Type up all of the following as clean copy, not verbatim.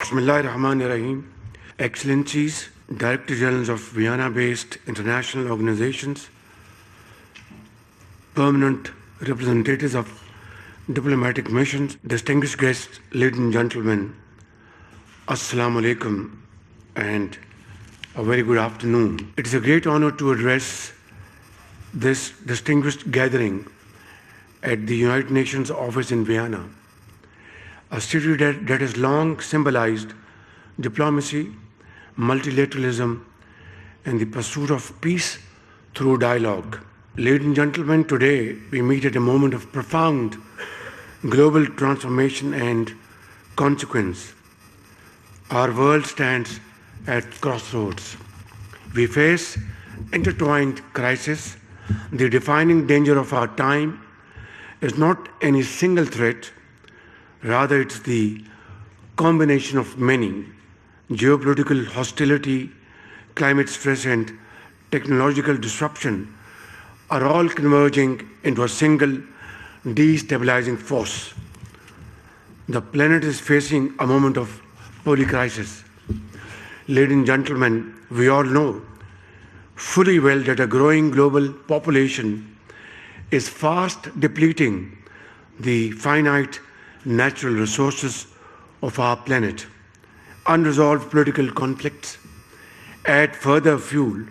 Bismillahirrahmanirrahim. Excellencies, Director Generals of Vienna-based international organizations, permanent representatives of diplomatic missions, distinguished guests, ladies and gentlemen, Assalamu alaikum and a very good afternoon. It is a great honor to address this distinguished gathering at the United Nations office in Vienna, a city that has long symbolized diplomacy, multilateralism, and the pursuit of peace through dialogue. Ladies and gentlemen, today we meet at a moment of profound global transformation and consequence. Our world stands at crossroads. We face intertwined crises. The defining danger of our time is not any single threat, rather it's the combination of many. Geopolitical hostility, climate stress, and technological disruption are all converging into a single destabilizing force. The planet is facing a moment of polycrisis. Ladies and gentlemen, we all know fully well that a growing global population is fast depleting the finite natural resources of our planet. Unresolved political conflicts add further fuel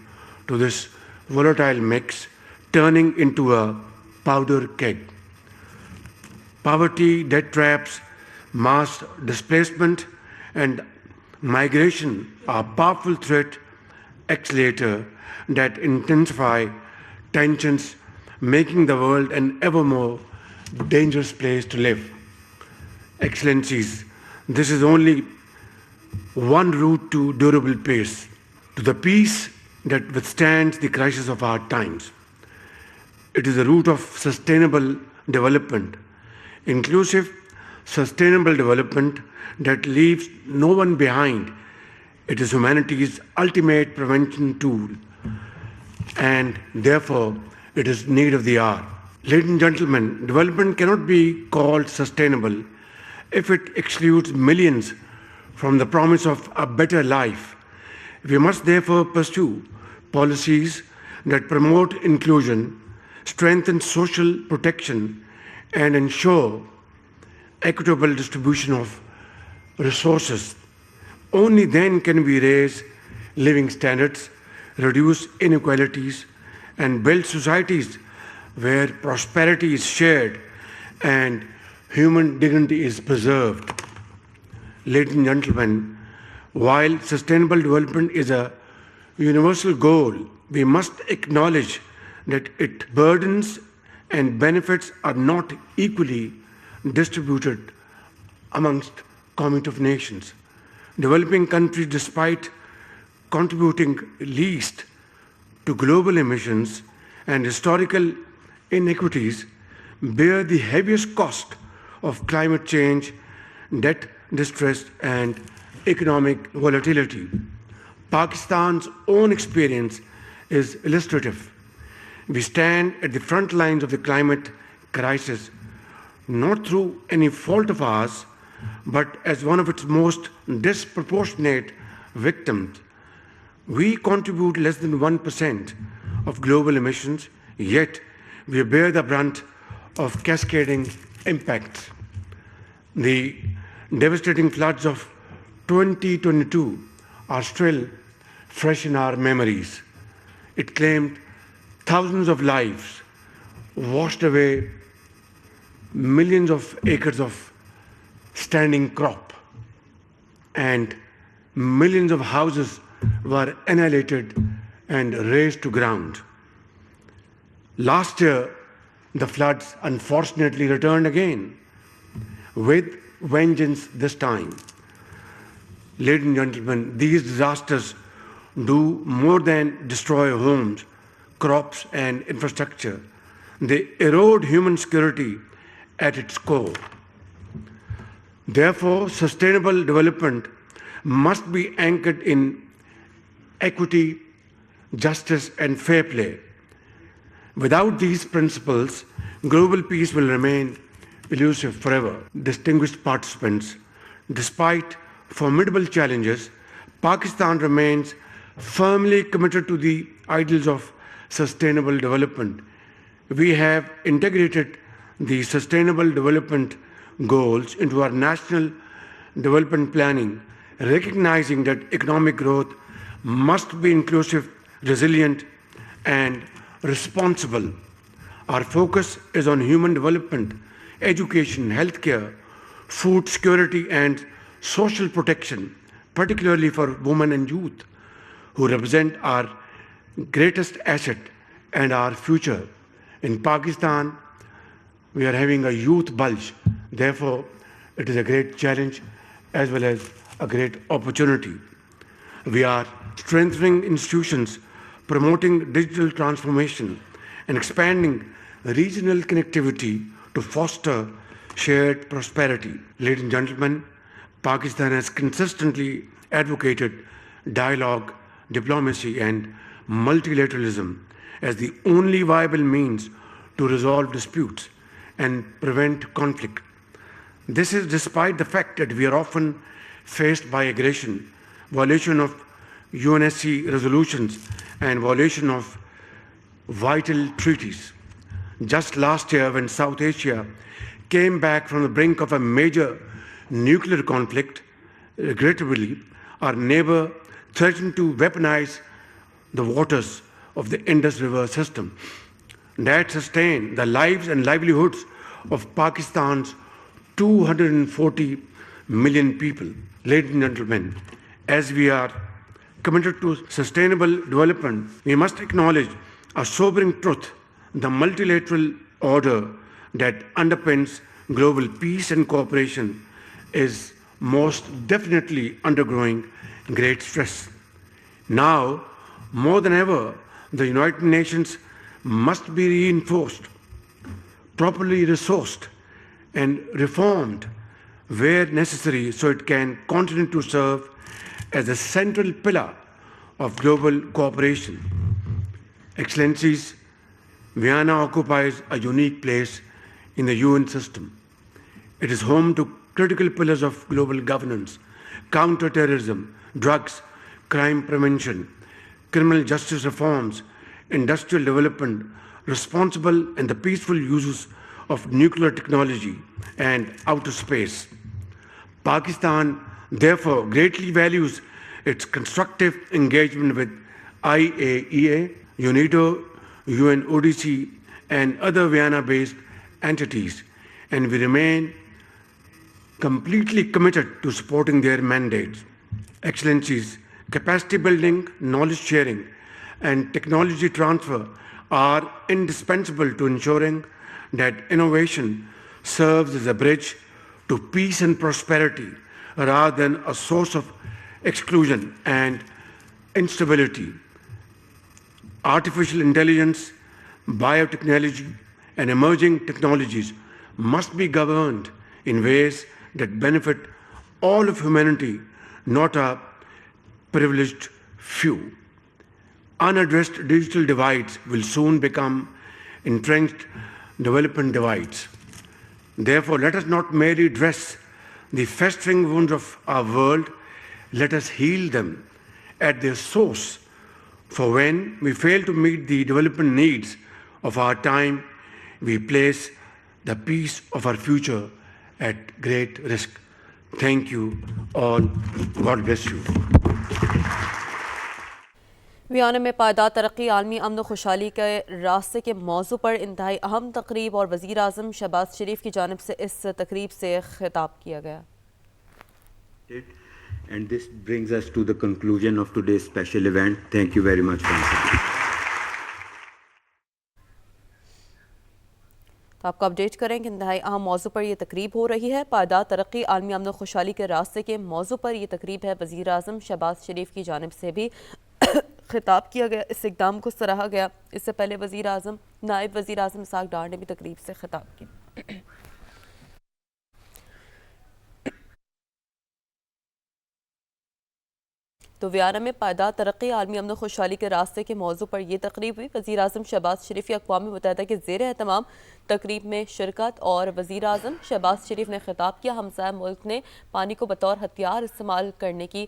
to this volatile mix, turning into a powder keg. Poverty, debt traps, mass displacement, and migration are powerful threat accelerator that intensify tensions, making the world an ever more dangerous place to live. Excellencies, this is only one route to durable peace, to the peace that withstands the crisis of our times. It is a route of sustainable development, inclusive, sustainable development that leaves no one behind. It is humanity's ultimate prevention tool, and therefore it is need of the hour. Ladies and gentlemen, development cannot be called sustainable if it excludes millions from the promise of a better life. We must therefore pursue policies that promote inclusion, strengthen social protection, and ensure equitable distribution of resources. Only then can we raise living standards, reduce inequalities, and build societies where prosperity is shared and human dignity is preserved. Ladies and gentlemen, while sustainable development is a universal goal, we must acknowledge that its burdens and benefits are not equally distributed amongst community of nations. Developing countries, despite contributing least to global emissions and historical inequities, bear the heaviest cost of climate change, debt distress, and economic volatility. Pakistan's own experience is illustrative. We stand at the front lines of the climate crisis, not through any fault of ours, but as one of its most disproportionate victims. We contribute less than 1% of global emissions, yet we bear the brunt of cascading impacts. The devastating floods of 2022 are still fresh in our memories. It claimed thousands of lives, washed away millions of acres of standing crop, and millions of houses were annihilated and razed to ground. Last year, the floods unfortunately returned again, with vengeance this time. Ladies and gentlemen, these disasters do more than destroy homes, crops, and infrastructure. They erode human security at its core. Therefore, sustainable development must be anchored in equity, justice, and fair play. Without these principles, global peace will remain elusive forever. Distinguished participants, despite formidable challenges, Pakistan remains firmly committed to the ideals of sustainable development. We have integrated the sustainable development goals into our national development planning, recognizing that economic growth must be inclusive, resilient, and responsible. Our focus is on human development, education, healthcare, food security, and social protection, particularly for women and youth, who represent our greatest asset and our future. In Pakistan, we are having a youth bulge. Therefore, it is a great challenge as well as a great opportunity. We are strengthening institutions, promoting digital transformation, and expanding regional connectivity to foster shared prosperity. Ladies and gentlemen, Pakistan has consistently advocated dialogue, diplomacy, and multilateralism as the only viable means to resolve disputes and prevent conflict. This is despite the fact that we are often faced by aggression, violation of UNSC resolutions, and violation of vital treaties. Just last year, when South Asia came back from the brink of a major nuclear conflict, regrettably, our neighbor threatened to weaponize the waters of the Indus River system that sustain the lives and livelihoods of Pakistan's 240 million people. Ladies and gentlemen, as we are committed to sustainable development, we must acknowledge a sobering truth: the multilateral order that underpins global peace and cooperation is most definitely undergoing great stress. Now, more than ever, the United Nations must be reinforced, properly resourced, and reformed where necessary so it can continue to serve as a central pillar of global cooperation. Excellencies, Vienna occupies a unique place in the UN system. It is home to critical pillars of global governance: counterterrorism, drugs, crime prevention, criminal justice reforms, industrial development, responsible and the peaceful uses of nuclear technology and outer space. Pakistan, therefore, greatly values its constructive engagement with IAEA, UNIDO, UNODC, and other Vienna-based entities, and we remain completely committed to supporting their mandates. Excellencies, capacity building, knowledge sharing, and technology transfer are indispensable to ensuring that innovation serves as a bridge to peace and prosperity rather than a source of exclusion and instability. Artificial intelligence, biotechnology, and emerging technologies must be governed in ways that benefit all of humanity, not a privileged few. Unaddressed digital divides will soon become entrenched development divides. Therefore, let us not merely dress the festering wounds of our world, let us heal them at their source. For when we fail to meet the development needs of our time, we place the peace of our future at great risk. Thank you all. God bless you. Vienna میں پائیدار ترقی عالمی امن و خوشحالی کے راستے کے موضوع پر انتہائی اہم تقریب اور وزیر اعظم شہباز شریف کی جانب سے اس تقریب سے خطاب کیا گیا. And this brings us to the conclusion of today's special event. Thank you very much. تو آپ کو اپڈیٹ کریں کہ انتہائی اہم موضوع پر یہ تقریب ہو رہی ہے. پائیدار ترقی عالمی امن و خوشحالی کے راستے کے موضوع پر یہ تقریب ہے. وزیر اعظم شہباز شریف کی جانب سے بھی خطاب کیا گیا, اس اقدام کو سراہا گیا. اس سے پہلے نائب وزیر اعظم اسحاق ڈار نے بھی تقریب سے خطاب کیا. تو ویانا میں پائیدار ترقی عالمی امن و خوشحالی کے راستے کے موضوع پر یہ تقریب ہوئی۔ وزیر اعظم شہباز شریف کی اقوام متحدہ کے زیر اہتمام تقریب میں شرکت، اور وزیر اعظم شہباز شریف نے خطاب کیا۔ ہمسایہ ملک نے پانی کو بطور ہتھیار استعمال کرنے کی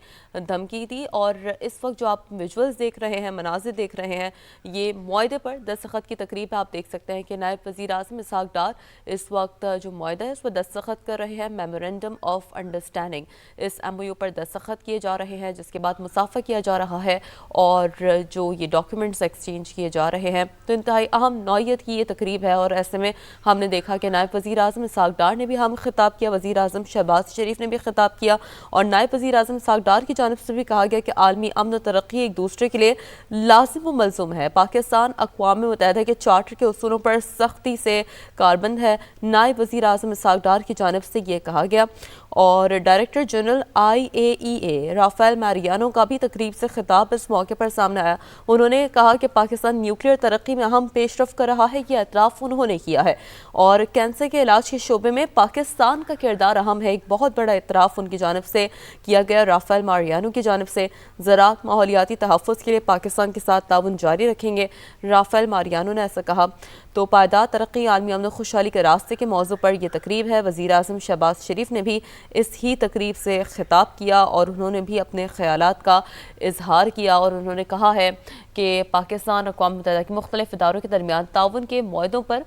دھمکی دی، اور اس وقت جو آپ ویژولز دیکھ رہے ہیں، مناظر دیکھ رہے ہیں، یہ معاہدے پر دستخط کی تقریب ہے۔ آپ دیکھ سکتے ہیں کہ نائب وزیر اعظم اسحاق ڈار اس وقت جو معاہدہ ہے اس پر دستخط کر رہے ہیں۔ میمورنڈم آف انڈرسٹینڈنگ، اس MOU پر دستخط کیے جا رہے ہیں، جس کے بعد مصافحہ کیا جا رہا ہے اور جو یہ ڈاکیومنٹس ایکسچینج کیے جا رہے ہیں۔ تو انتہائی اہم نوعیت کی یہ تقریب ہے، اور ایسے میں ہم نے دیکھا کہ نائب وزیر اعظم اسحاق ڈار نے بھی ہم خطاب کیا، وزیر اعظم شہباز شریف نے بھی خطاب کیا، اور نائب وزیر اعظم اسحاق ڈار کی جانب سے بھی کہا گیا کہ عالمی امن و ترقی ایک دوسرے کے لیے لازم و ملزوم ہے۔ پاکستان اقوام متحدہ کے چارٹر کے اصولوں پر سختی سے کاربند ہے، نائب وزیر اعظم اسحاق ڈار کی جانب سے یہ کہا گیا۔ اور director general IAEA Rafael Mariano کا بھی تقریب سے خطاب اس موقع پر سامنے آیا۔ انہوں نے کہا کہ پاکستان نیوکلیئر ترقی میں اہم پیش رفت کر رہا ہے، یہ اعتراف انہوں نے کیا ہے، اور کینسر کے علاج کے شعبے میں پاکستان کا کردار اہم ہے، ایک بہت بڑا اعتراف ان کی جانب سے کیا گیا۔ رافیل ماریانو کی جانب سے زراعت ماحولیاتی تحفظ کے لیے پاکستان کے ساتھ تعاون جاری رکھیں گے، رافیل ماریانو نے ایسا کہا۔ تو پائیدار ترقی عالمی امن و خوشحالی کے راستے کے موضوع پر یہ تقریب ہے۔ وزیر اعظم شہباز شریف نے بھی اس ہی تقریب سے خطاب کیا، اور انہوں نے بھی اپنے خیالات کا اظہار کیا، اور انہوں نے کہا ہے کہ پاکستان اقوام متحدہ کے مختلف اداروں کے درمیان تعاون کے معاہدوں پر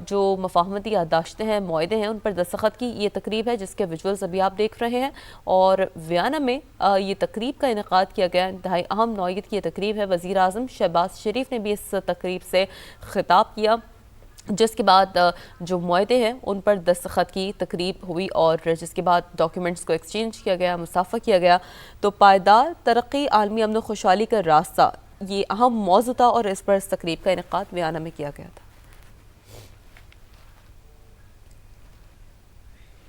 جو مفاہمتی یادداشتیں ہیں، معاہدے ہیں، ان پر دستخط کی یہ تقریب ہے، جس کے ویژولز ابھی آپ دیکھ رہے ہیں۔ اور ویانا میں یہ تقریب کا انعقاد کیا گیا، انتہائی اہم نوعیت کی یہ تقریب ہے۔ وزیر اعظم شہباز شریف نے بھی اس تقریب سے خطاب کیا، جس کے بعد جو معاہدے ہیں ان پر دستخط کی تقریب ہوئی، اور جس کے بعد ڈاکیومنٹس کو ایکسچینج کیا گیا، مصافحہ کیا گیا۔ تو پائیدار ترقی عالمی امن و خوشحالی کا راستہ یہ اہم موضوع تھا، اور اس پر اس تقریب کا انعقاد ویانا میں کیا گیا تھا۔